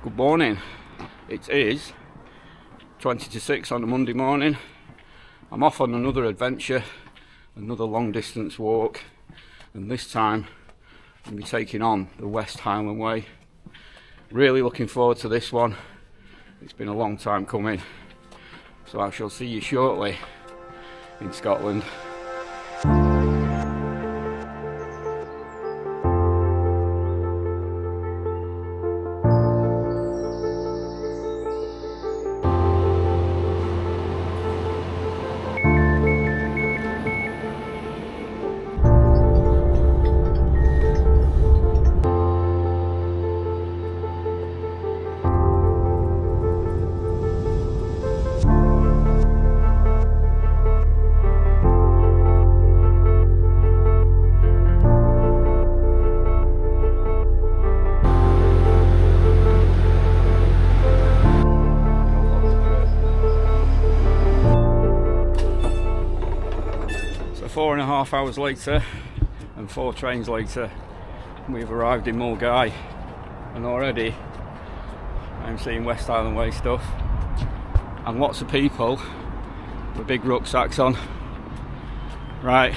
Good morning. It is 20 to 6 on a Monday morning. I'm off on another adventure, another long distance walk, and this time I'm going to be taking on the West Highland Way. Really looking forward to this one. It's been a long time coming, so I shall see you shortly in Scotland. So 4.5 hours later and 4 trains later, we've arrived in Milngavie, and already I'm seeing West Highland Way stuff and lots of people with big rucksacks on. Right,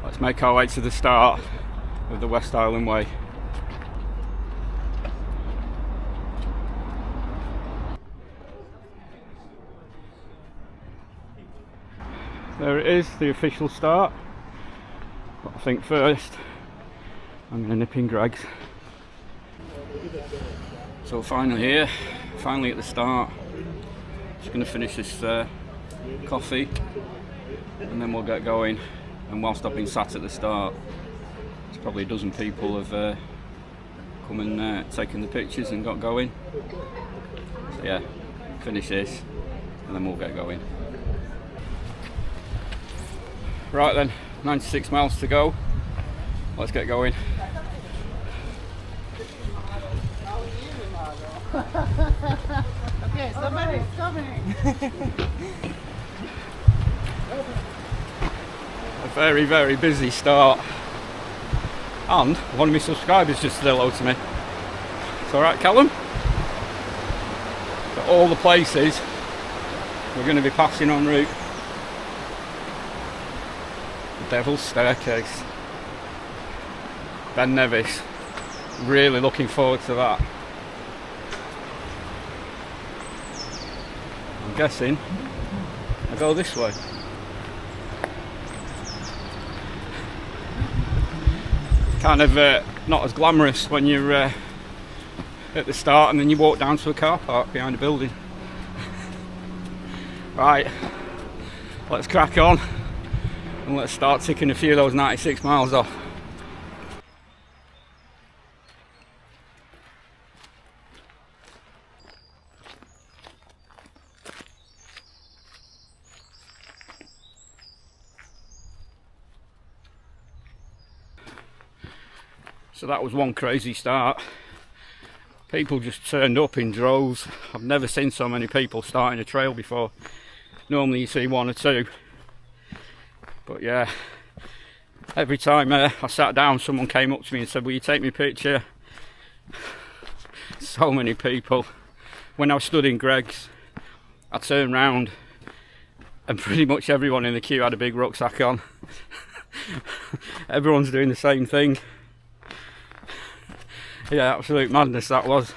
let's make our way to the start of the West Highland Way. There it is, the official start. But I think first I'm going to nip in Greg's. So finally here, finally at the start. Just going to finish this coffee and then we'll get going. And whilst I've been sat at the start, there's probably a dozen people have come and taken the pictures and got going. So yeah, finish this and then we'll get going. Right then, 96 miles to go. Let's get going. Okay, somebody's coming. A very, very busy start. And one of my subscribers just said hello to me. It's alright, Callum? So all the places we're going to be passing en route. Devil's Staircase, Ben Nevis. Really looking forward to that. I'm guessing I go this way. Kind of not as glamorous when you're at the start and then you walk down to a car park behind a building. Right, let's crack on. And let's start ticking a few of those 96 miles off. So that was one crazy start. People just turned up in droves. I've never seen so many people starting a trail before. Normally you see one or two. But yeah, every time I sat down, someone came up to me and said, "Will you take me a picture?" So many people. When I stood in Greg's, I turned round and pretty much everyone in the queue had a big rucksack on. Everyone's doing the same thing. Yeah, absolute madness that was.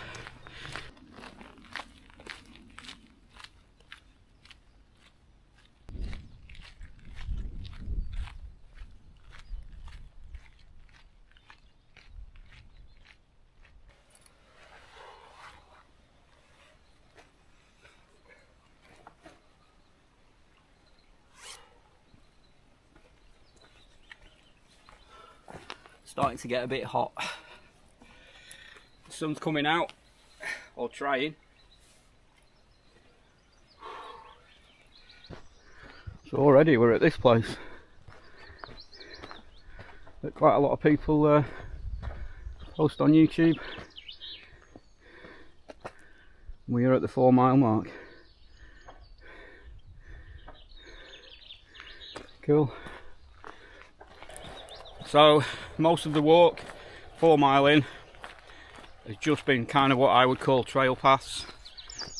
Starting to get a bit hot. The sun's coming out, or trying. So already we're at this place. That quite a lot of people post on YouTube. We are at the 4 mile mark. Cool. So most of the walk, 4 mile in, has just been kind of what I would call trail paths,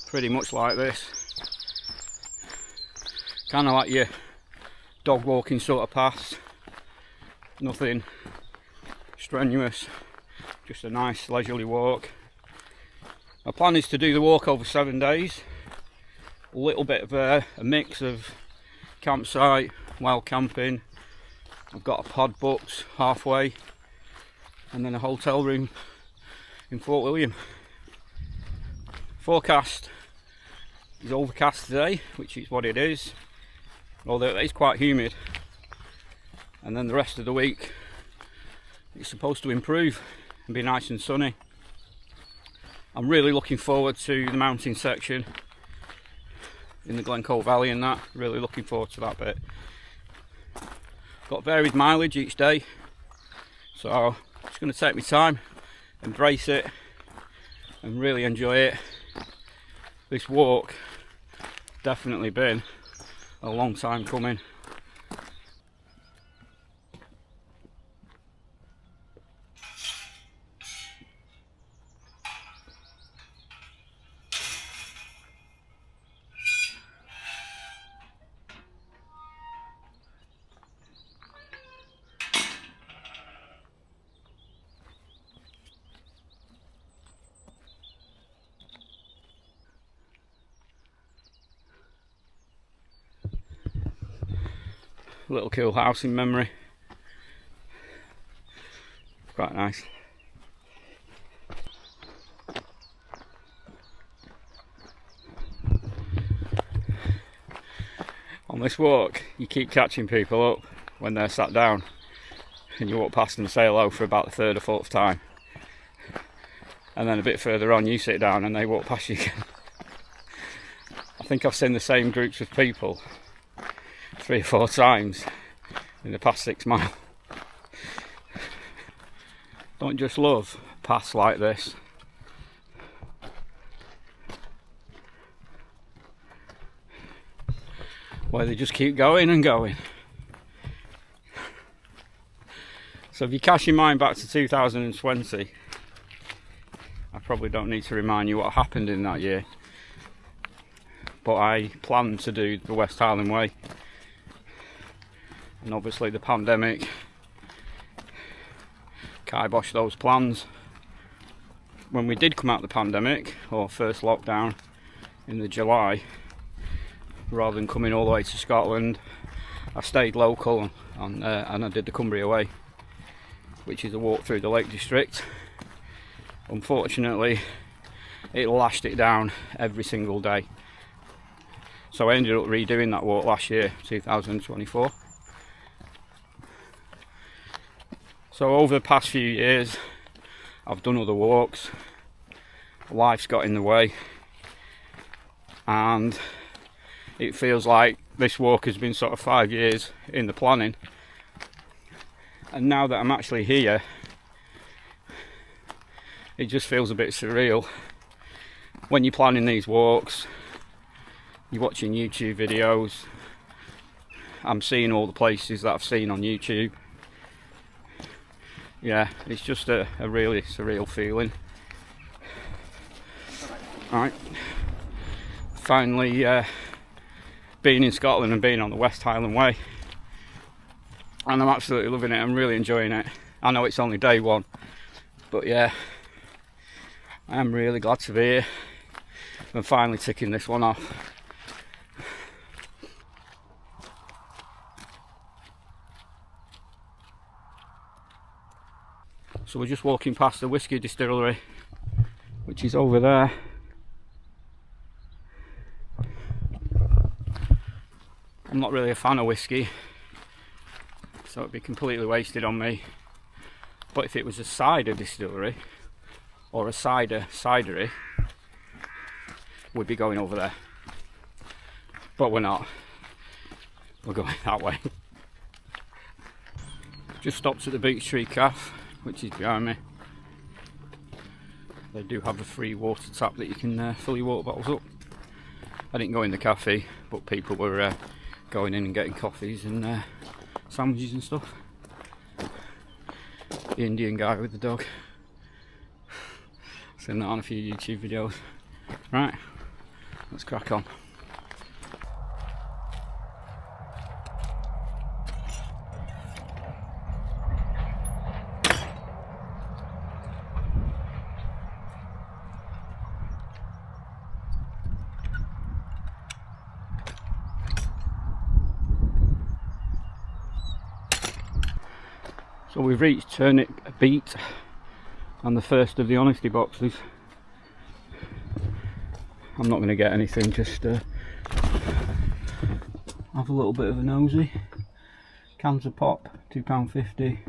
pretty much like this, kind of like your dog walking sort of paths, nothing strenuous, just a nice leisurely walk. My plan is to do the walk over 7 days, a little bit of a mix of campsite, wild camping. I've got a pod booked halfway, and then a hotel room in Fort William. Forecast is overcast today, which is what it is, although it is quite humid, and then the rest of the week it's supposed to improve and be nice and sunny. I'm really looking forward to the mountain section in the Glencoe Valley and that, really looking forward to that bit. Got varied mileage each day, so I'm just going to take my time, embrace it and really enjoy it. This walk definitely been a long time coming. Little cool house in memory, quite nice. On this walk you keep catching people up when they're sat down, and you walk past and say hello for about the third or fourth time, and then a bit further on you sit down and they walk past you again. I think I've seen the same groups of people 3 or 4 times in the past 6 miles. Don't just love paths like this. Where they just keep going and going. So if you cast your mind back to 2020, I probably don't need to remind you what happened in that year, but I planned to do the West Highland Way. And obviously the pandemic kiboshed those plans. When we did come out of the pandemic, or first lockdown in the July, rather than coming all the way to Scotland, I stayed local and I did the Cumbria Way, which is a walk through the Lake District. Unfortunately, it lashed it down every single day. So I ended up redoing that walk last year, 2024. So over the past few years, I've done other walks. Life's got in the way, and it feels like this walk has been sort of 5 years in the planning. And now that I'm actually here, it just feels a bit surreal. When you're planning these walks, you're watching YouTube videos. I'm seeing all the places that I've seen on YouTube. Yeah, it's just a really surreal feeling. Alright, finally being in Scotland and being on the West Highland Way, and I'm absolutely loving it. I'm really enjoying it. I know it's only day 1, but yeah, I'm really glad to be here and finally ticking this one off. So we're just walking past the whisky distillery, which is over there. I'm not really a fan of whisky, so it'd be completely wasted on me. But if it was a cider distillery or a cidery, we'd be going over there. But we're not. We're going that way. Just stopped at the Beech Tree Cafe, which is behind me. They do have a free water tap that you can fill your water bottles up. I didn't go in the cafe, but people were going in and getting coffees and sandwiches and stuff. The Indian guy with the dog. Seen that on a few YouTube videos. Right, let's crack on. So we've reached Turnip Beat and the first of the honesty boxes. I'm not going to get anything, just have a little bit of a nosy. Cans of pop, £2.50.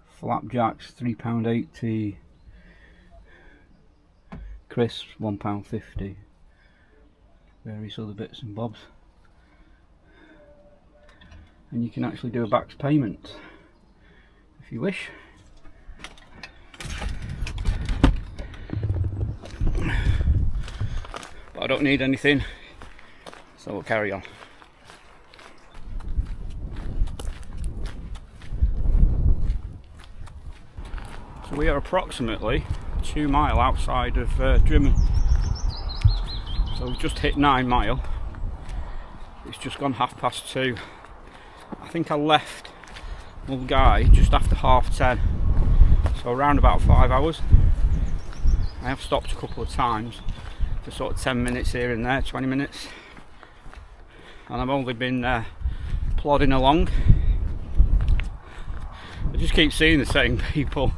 Flapjacks, £3.80. Crisps, £1.50. Various other bits and bobs. And you can actually do a back payment if you wish. But I don't need anything, so we'll carry on. So we are approximately 2 miles outside of Drymen. So we've just hit 9 miles. It's just gone 2:30. I think I left Milngavie just after 10:30, so around about 5 hours. I have stopped a couple of times for sort of 10 minutes here and there, 20 minutes, and I've only been plodding along. I just keep seeing the same people.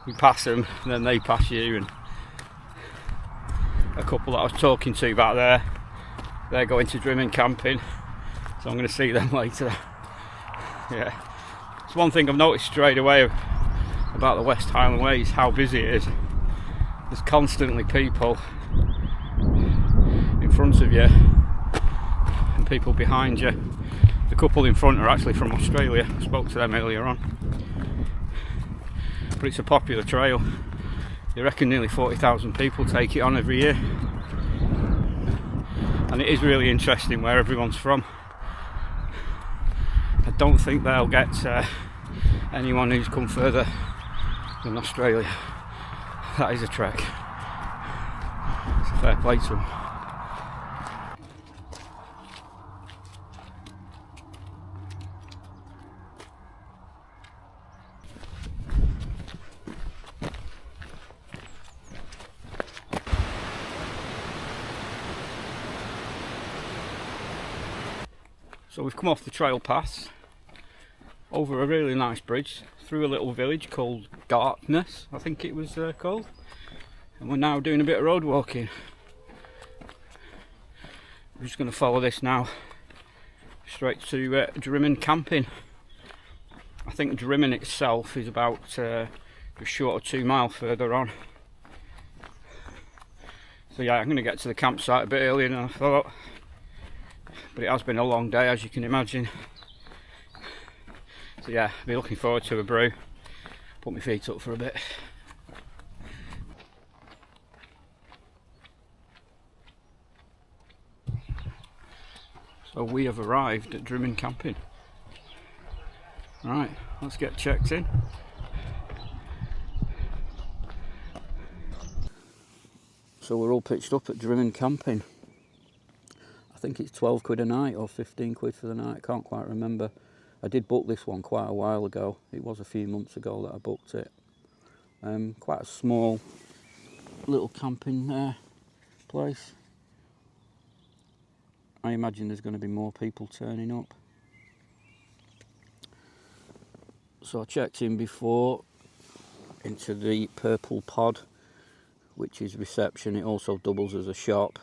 You pass them and then they pass you, and a couple that I was talking to back there, they're going to Drymen camping, so I'm going to see them later. Yeah, it's one thing I've noticed straight away about the West Highland Way is how busy it is. There's constantly people in front of you and people behind you. The couple in front are actually from Australia. I spoke to them earlier on. But it's a popular trail. They reckon nearly 40,000 people take it on every year. And it is really interesting where everyone's from. I don't think they'll get anyone who's come further than Australia. That is a trek. It's a fair play to them. So we've come off the trail paths, over a really nice bridge, through a little village called Gartness, I think it was called, and we're now doing a bit of road walking. We're just going to follow this now straight to Drymen camping. I think Drymen itself is about just short of 2 miles further on. So yeah, I'm going to get to the campsite a bit earlier than I thought, but it has been a long day, as you can imagine. So yeah, I'll be looking forward to a brew, put my feet up for a bit. So we have arrived at Drymen camping. Right, let's get checked in. So we're all pitched up at Drymen camping. I think it's 12 quid a night or 15 quid for the night, I can't quite remember. I did book this one quite a while ago. It was a few months ago that I booked it. Quite a small little camping place. I imagine there's going to be more people turning up. So I checked in before into the purple pod, which is reception. It also doubles as a shop.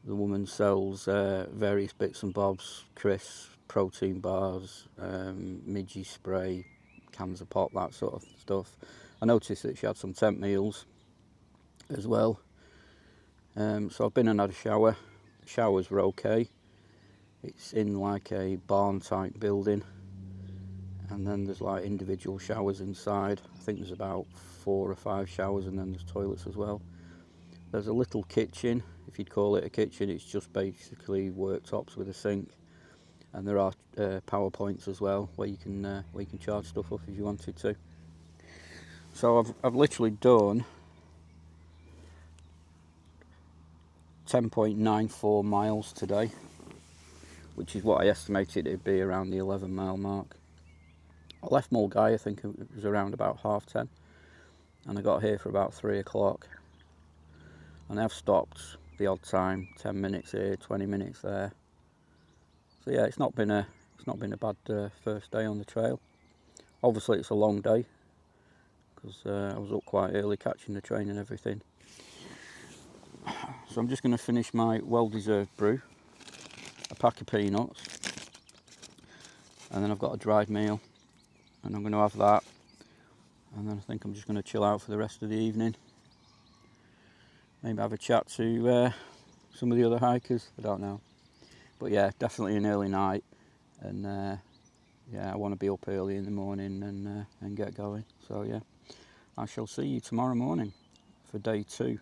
The woman sells various bits and bobs, crisps, protein bars, midges spray, cans of pop, that sort of stuff. I noticed that she had some tent meals as well. So I've been and had a shower. The showers were okay. It's in like a barn type building, and then there's like individual showers inside. I think there's about 4 or 5 showers, and then there's toilets as well. There's a little kitchen, if you'd call it a kitchen. It's just basically worktops with a sink. And there are power points as well, where you can charge stuff up if you wanted to. So I've literally done 10.94 miles today, which is what I estimated it'd be, around the 11-mile mark. I left Milngavie, I think it was around about 10:30, and I got here for about 3 o'clock. And I've stopped the odd time, 10 minutes here, 20 minutes there. So yeah, it's not been a bad first day on the trail. Obviously it's a long day, because I was up quite early catching the train and everything. So I'm just going to finish my well-deserved brew, a pack of peanuts, and then I've got a dried meal, and I'm going to have that, and then I think I'm just going to chill out for the rest of the evening. Maybe have a chat to some of the other hikers, I don't know. But yeah, definitely an early night, and yeah, I want to be up early in the morning and get going. So yeah, I shall see you tomorrow morning for day 2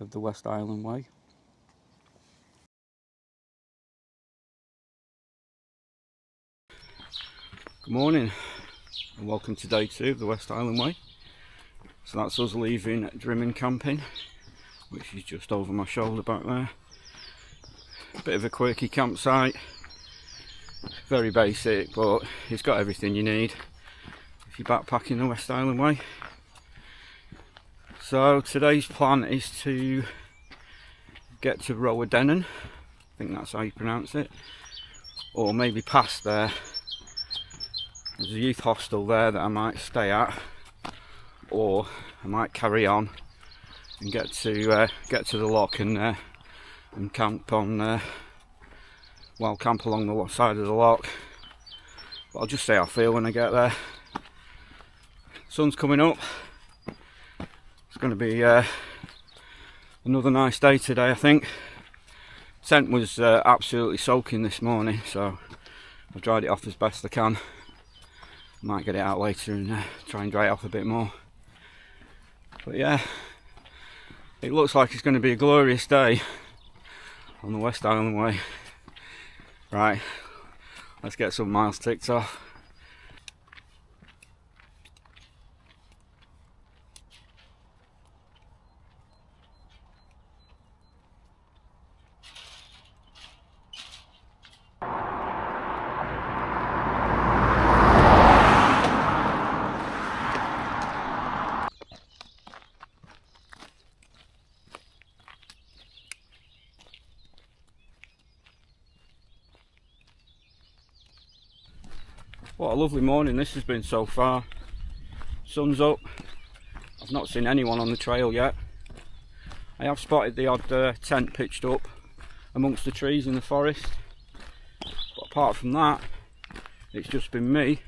of the West Highland Way. Good morning and welcome to day 2 of the West Highland Way. So that's us leaving Drymen camping, which is just over my shoulder back there. Bit of a quirky campsite, very basic, but it's got everything you need if you're backpacking the West Highland Way. So today's plan is to get to Rowardennan, I think that's how you pronounce it, or maybe past there. There's a youth hostel there that I might stay at, or I might carry on and get to the loch and camp on camp along the side of the loch. But I'll just see how I feel when I get there. Sun's coming up. It's going to be another nice day today, I think. Tent was absolutely soaking this morning, so I've dried it off as best I can. Might get it out later and try and dry it off a bit more. But yeah, it looks like it's going to be a glorious day on the West Highland Way. Right, let's get some miles ticked off. What a lovely morning this has been so far. Sun's up. I've not seen anyone on the trail yet. I have spotted the odd tent pitched up amongst the trees in the forest, but apart from that, it's just been me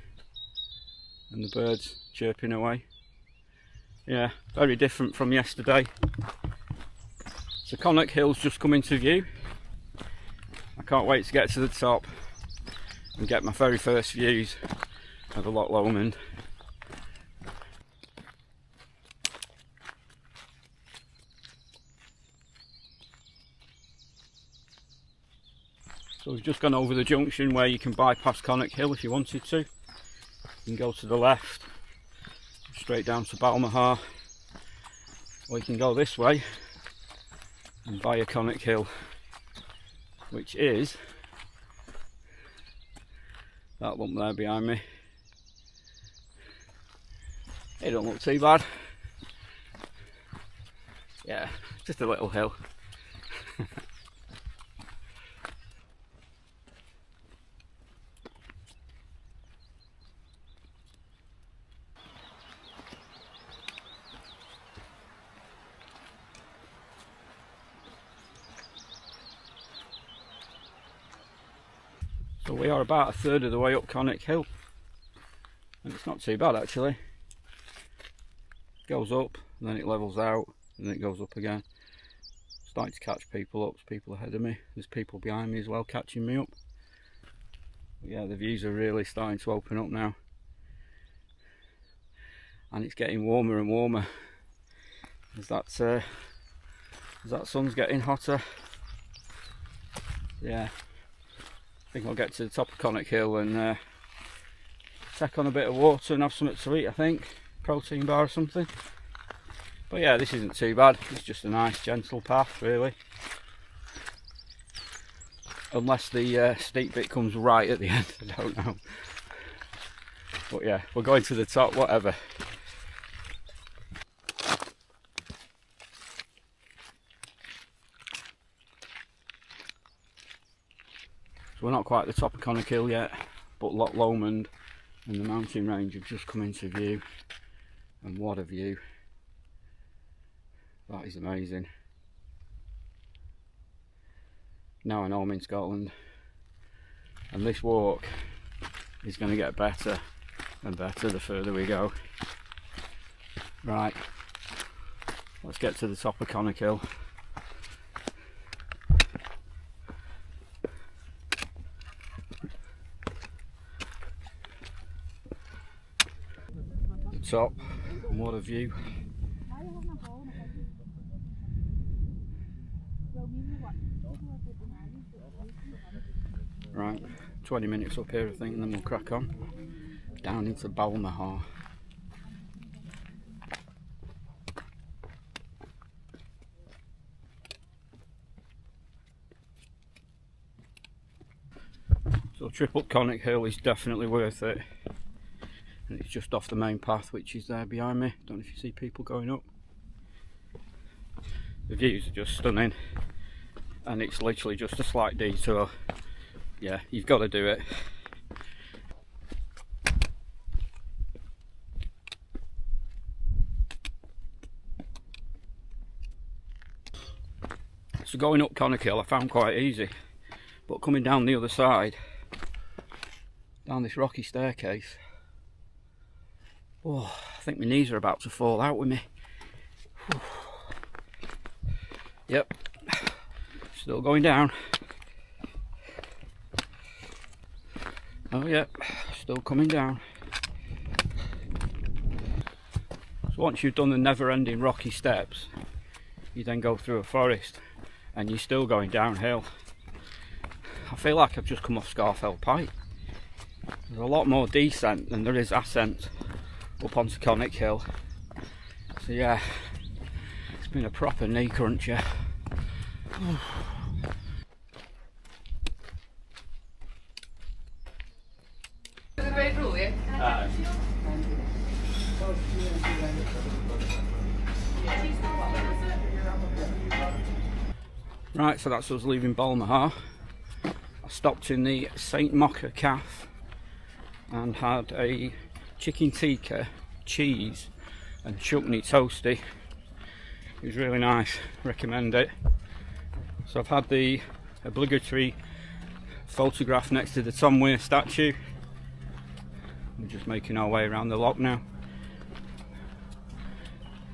and the birds chirping away. Yeah, very different from yesterday. So Connacht Hill's just come into view. I can't wait to get to the top and get my very first views of the Loch Lomond. So we've just gone over the junction where you can bypass Connacht Hill if you wanted to. You can go to the left, straight down to Balmahar, or you can go this way and via Connacht Hill, which is that lump there behind me. It don't look too bad. Yeah, just a little hill. So we are about a third of the way up Connacht Hill, and it's not too bad actually. It goes up and then it levels out and then it goes up again. Starting to catch people up, there's people ahead of me, there's people behind me as well catching me up. But yeah, the views are really starting to open up now, and it's getting warmer and warmer as that sun's getting hotter. Yeah, I think I'll get to the top of Connacht Hill and take on a bit of water and have something to eat, I think. protein bar or something. But yeah, this isn't too bad. It's just a nice gentle path really. Unless the steep bit comes right at the end, I don't know. But yeah, we're going to the top, whatever. So we're not quite at the top of Connachill yet, but Loch Lomond and the mountain range have just come into view. And what a view. That is amazing. Now I know I'm in Scotland, and this walk is going to get better and better the further we go. Right, let's get to the top of Connachill. The top, and what a view. Right, 20 minutes up here I think, and then we'll crack on down into Balmaha. So trip up Connachill is definitely worth it, and it's just off the main path which is there behind me. Don't know if you see people going up. The views are just stunning, and it's literally just a slight detour. Yeah, you've got to do it. So going up Connachill I found quite easy, but coming down the other side, down this rocky staircase, oh, I think my knees are about to fall out with me. Whew. Yep, still going down. Oh yeah, still coming down. So once you've done the never-ending rocky steps, you then go through a forest and you're still going downhill. I feel like I've just come off Scafell Pike. There's a lot more descent than there is ascent up onto Connachill. So yeah, it's been a proper knee cruncher. Right, so that's us leaving Balmaha. I stopped in the St Mocha Cafe and had a chicken tikka, cheese and chutney toasty. It was really nice, recommend it. So I've had the obligatory photograph next to the Tom Weir statue. We're just making our way around the loch now.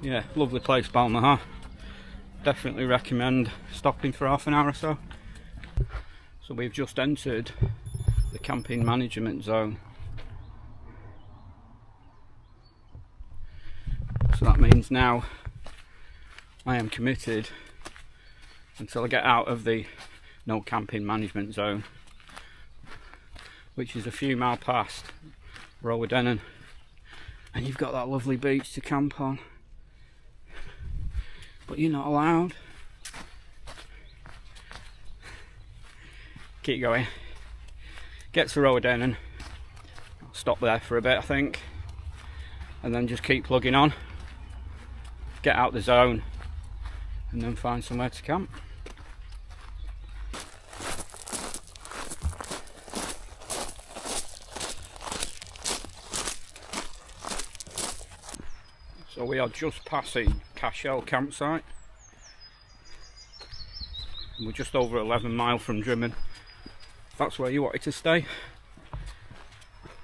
Yeah, lovely place Balmaha. Definitely recommend stopping for half an hour or so. So we've just entered the camping management zone. So that means now I am committed until I get out of the no camping management zone, which is a few miles past Rowardennan, and you've got that lovely beach to camp on, but you're not allowed. Keep going. Get to Rowardennan, I'll stop there for a bit I think, and then just keep plugging on, get out the zone, and then find somewhere to camp. So we are just passing Cashel Campsite, and we're just over 11 miles from Drymen. If that's where you wanted to stay,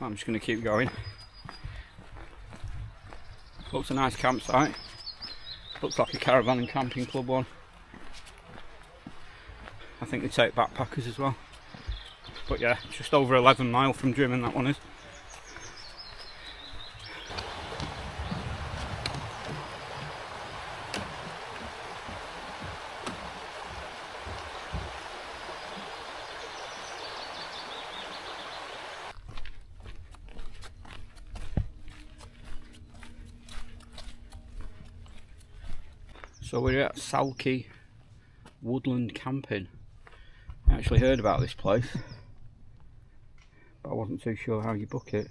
I'm just going to keep going. Looks a nice campsite. Looks like a caravan and camping club one. I think they take backpackers as well. But yeah, just over 11 miles from Drymen that one is. So we're at Salkey Woodland Camping. I actually heard about this place, but I wasn't too sure how you book it.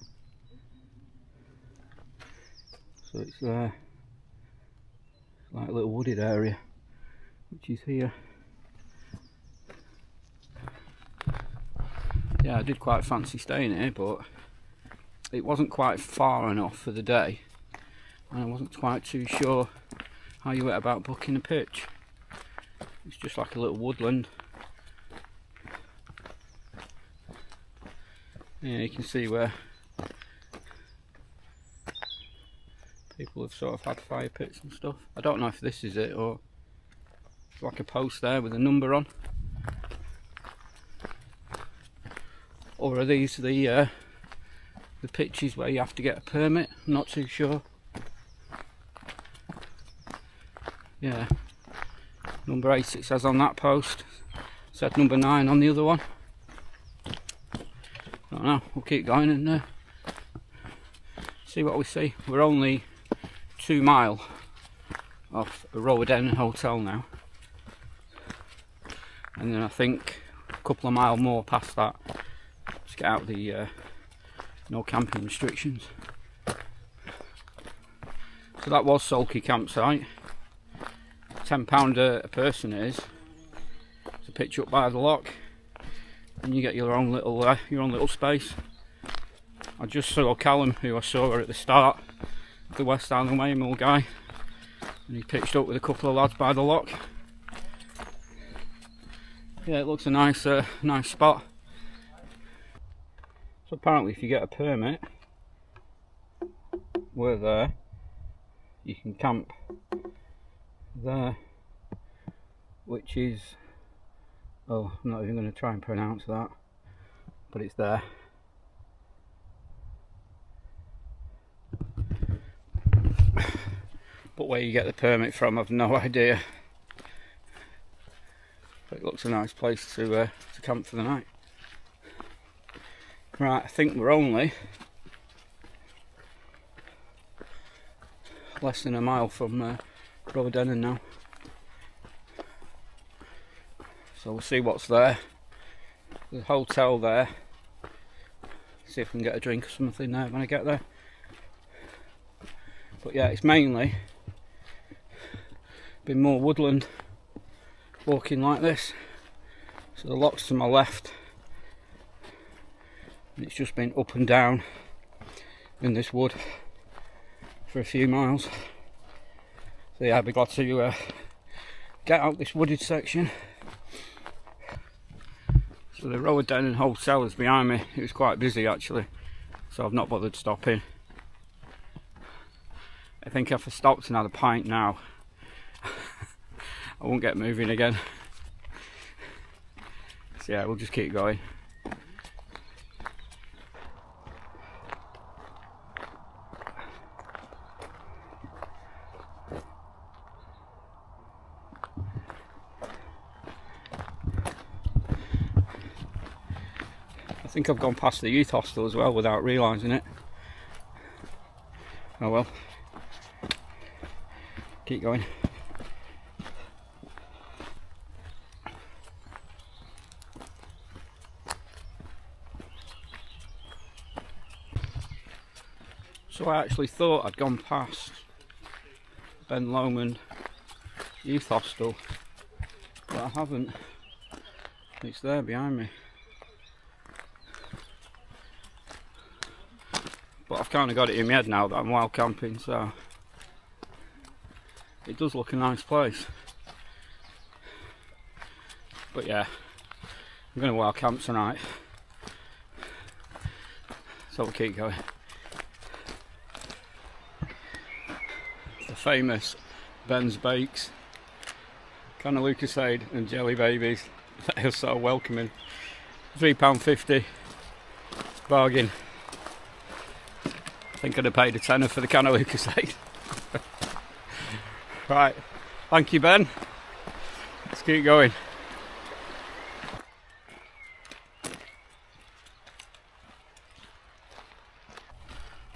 So it's like a little wooded area, which is here. Yeah, I did quite fancy staying here, but it wasn't quite far enough for the day, and I wasn't quite too sure how you went about booking a pitch. It's just like a little woodland. Yeah, you can see where people have sort of had fire pits and stuff. I don't know if this is it, or it's like a post there with a number on, or are these the pitches where you have to get a permit? I'm not too sure. Yeah, number 8 it says on that post, said number 9 on the other one. I don't know, we'll keep going and see what we see. We're only 2 miles off a Rowardennan hotel now, and then I think a couple of miles more past that to get out the no camping restrictions. So that was Salkey Campsite. £10 a person it is to pitch up by the loch, and you get your own little space. I just saw Callum, who I saw at the start of the West Highland Way in Milngavie, and he pitched up with a couple of lads by the loch. Yeah, it looks a nice spot. So apparently if you get a permit, we're there, you can camp there, which is, oh, I'm not even going to try and pronounce that, but it's there. But where you get the permit from, I've no idea. But it looks a nice place to camp for the night. Right, I think we're only less than a mile from Rowardennan now. So we'll see what's there. There's a hotel there. See if we can get a drink or something there when I get there. But yeah, it's mainly been more woodland walking like this. So the loch's to my left, and it's just been up and down in this wood for a few miles. So yeah, I'd be glad to get out this wooded section. So the Rowardennan hotel is behind me. It was quite busy actually, so I've not bothered stopping. I think if I stopped and had a pint now, I won't get moving again. So yeah, we'll just keep going. I think I've gone past the youth hostel as well without realising it. Oh well. Keep going. So I actually thought I'd gone past Ben Lomond Youth Hostel, but I haven't. It's there behind me. But I've kind of got it in my head now that I'm wild camping, so it does look a nice place. But yeah, I'm going to wild camp tonight, so we'll keep going. The famous Ben's Bakes, can of Lucasade and jelly babies. They are so welcoming. £3.50 bargain. I think I'd have paid a tenner for the can of Lucasade. Right, thank you Ben. Let's keep going.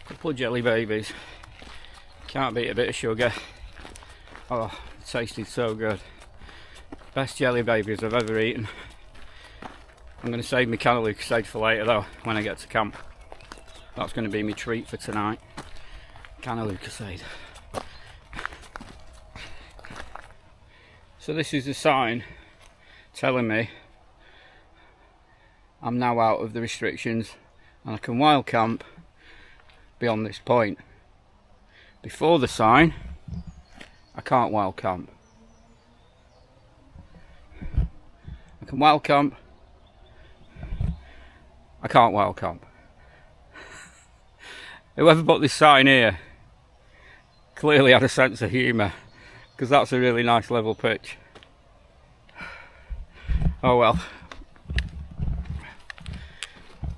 Couple of jelly babies. Can't beat a bit of sugar. Oh, tasted so good. Best jelly babies I've ever eaten. I'm going to save my canna lucasade for later though, when I get to camp. That's going to be my treat for tonight. Canna lucasade. So this is a sign telling me I'm now out of the restrictions and I can wild camp beyond this point. Before the sign, I can't wild camp. I can wild camp. I can't wild camp. Whoever put this sign here clearly had a sense of humour, because that's a really nice level pitch. Oh well.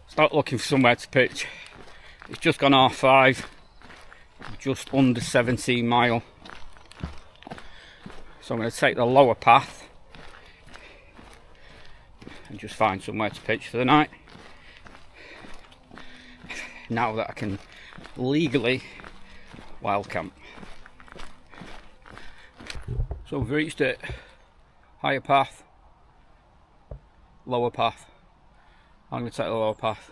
Start looking for somewhere to pitch. It's just gone R5, just under 17 mile. So I'm going to take the lower path and just find somewhere to pitch for the night. Now that I can legally wild camp. So we've reached it. Higher path, lower path. I'm going to take the lower path.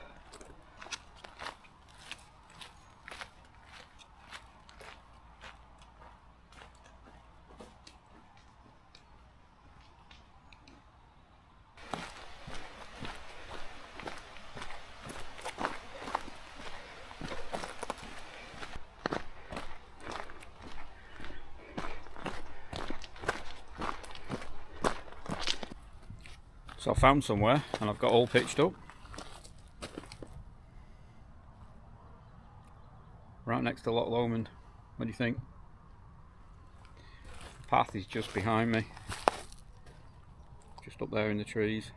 So I found somewhere and I've got all pitched up. Right next to Loch Lomond. What do you think? The path is just behind me. Just up there in the trees.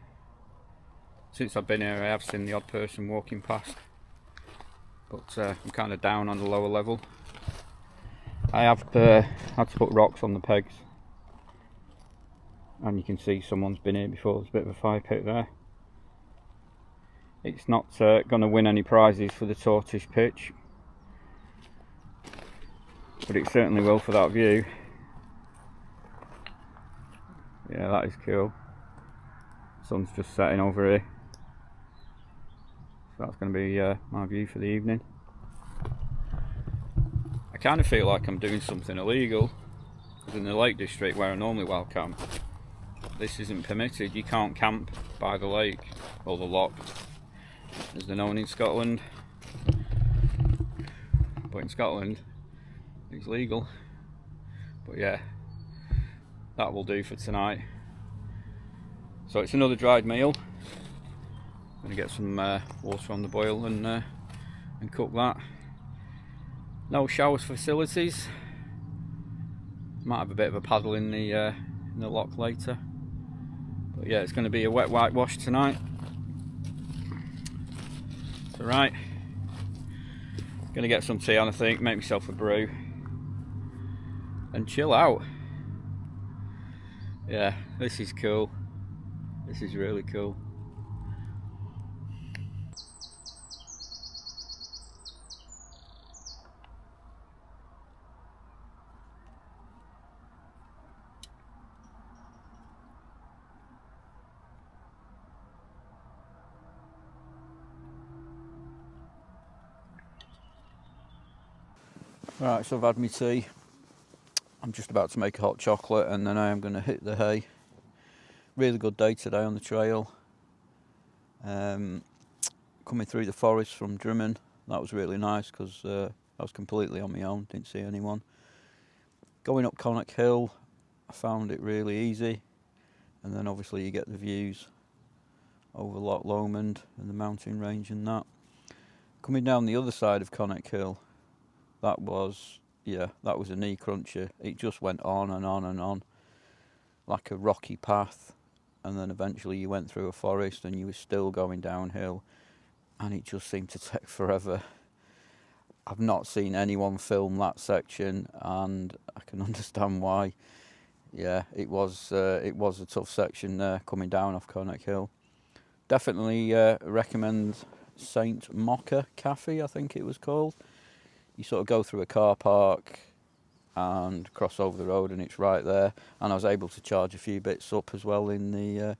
Since I've been here I have seen the odd person walking past. But I'm kind of down on the lower level. I have had to put rocks on the pegs. And you can see someone's been here before. There's a bit of a fire pit there. It's not going to win any prizes for the tortoise pitch, but it certainly will for that view. Yeah, that is cool. Sun's just setting over here, so that's going to be my view for the evening. I kind of feel like I'm doing something illegal, because in the Lake District where I normally wild camp, this isn't permitted. You can't camp by the lake or the loch, as they're known in Scotland. But in Scotland it's legal. But yeah, that will do for tonight. So it's another dried meal. I'm going to get some water on the boil and cook that. No showers facilities. Might have a bit of a paddle in the loch later. But yeah, it's going to be a wet whitewash tonight. So right, going to get some tea on, I think, make myself a brew and chill out. Yeah, this is cool. This is really cool. Right, so I've had my tea. I'm just about to make a hot chocolate and then I am going to hit the hay. Really good day today on the trail. Coming through the forest from Drymen, that was really nice because I was completely on my own, didn't see anyone. Going up Connacht Hill, I found it really easy, and then obviously you get the views over Loch Lomond and the mountain range and that. Coming down the other side of Connacht Hill, that was a knee cruncher. It just went on and on and on, like a rocky path, and then eventually you went through a forest and you were still going downhill, and it just seemed to take forever. I've not seen anyone film that section, and I can understand why. Yeah, it was a tough section there coming down off Connacht Hill. Definitely recommend St Mocha Cafe, I think it was called. You sort of go through a car park, and cross over the road, and it's right there. And I was able to charge a few bits up as well in the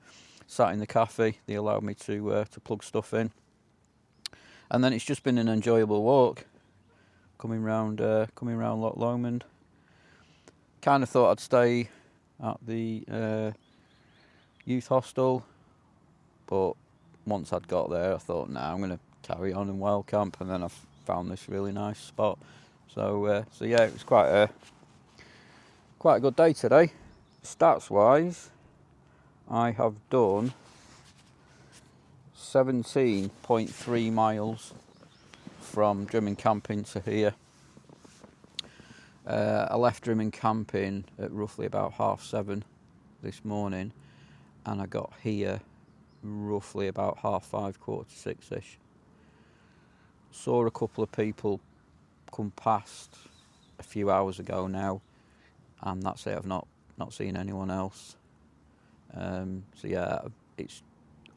sat in the cafe. They allowed me to plug stuff in, and then it's just been an enjoyable walk coming round Loch Lomond. Kind of thought I'd stay at the youth hostel, but once I'd got there I thought, nah, I'm going to carry on and wild camp, and then I found this really nice spot. So yeah, it was quite a good day today. Stats wise, I have done 17.3 miles from Drymen Camping to here. I left Drymen Camping at roughly about 7:30 this morning, and I got here roughly about 5:30, 5:45ish. Saw a couple of people come past a few hours ago now, and that's it. I've not seen anyone else. So yeah, it's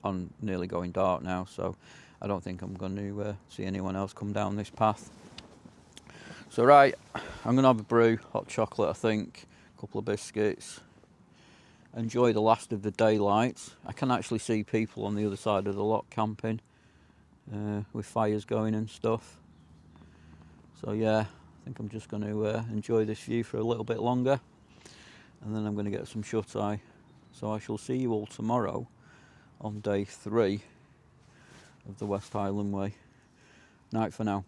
on nearly going dark now, so I don't think I'm going to see anyone else come down this path. So right, I'm going to have a brew, hot chocolate I think, a couple of biscuits, enjoy the last of the daylight. I can actually see people on the other side of the loch camping, with fires going and stuff. So yeah, I think I'm just going to enjoy this view for a little bit longer, and then I'm going to get some shut-eye. So I shall see you all tomorrow on day 3 of the West Highland Way. Night for now.